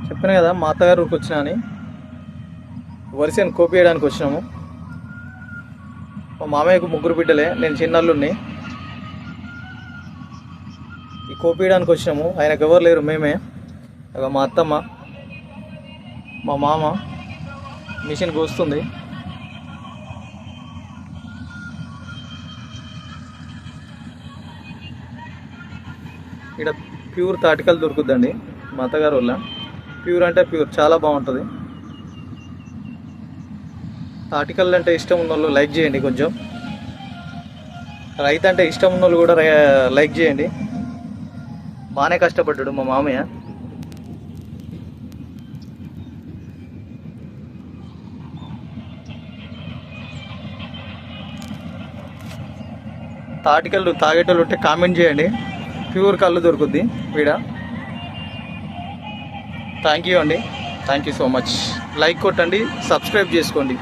చెప్పాను కదా మా అత్తగారు ఊరికి వచ్చినా అని వరిసేను కోపియడానికి వచ్చినాము. మా మామయ్యకు 3 బిడ్డలే, నేను చిన్నల్లుని. ఈ కోపియడానికి వచ్చినాము. ఆయనకు ఎవరు లేరు, మేమే. మా అత్తమ్మ, మా మామ మిషన్ కోస్తుంది. ఇక్కడ ప్యూర్ తాటికల్ దొరుకుద్దండి మా అత్తగారు వల్ల. ప్యూర్ అంటే ప్యూర్, చాలా బాగుంటుంది. తాటికల్ అంటే ఇష్టం ఉన్న వాళ్ళు లైక్ చేయండి. కొంచెం రైతు అంటే ఇష్టం ఉన్న వాళ్ళు కూడా లైక్ చేయండి. బాగానే కష్టపడ్డాడు మా మామయ్య. తాటికల్లు తాగేటోళ్ళు ఉంటే కామెంట్ చేయండి. ప్యూర్ కళ్ళు దొరుకుద్ది వీడ. థ్యాంక్ యూ అండి, thank you so much. Like కొట్టండి, సబ్స్క్రైబ్ చేసుకోండి.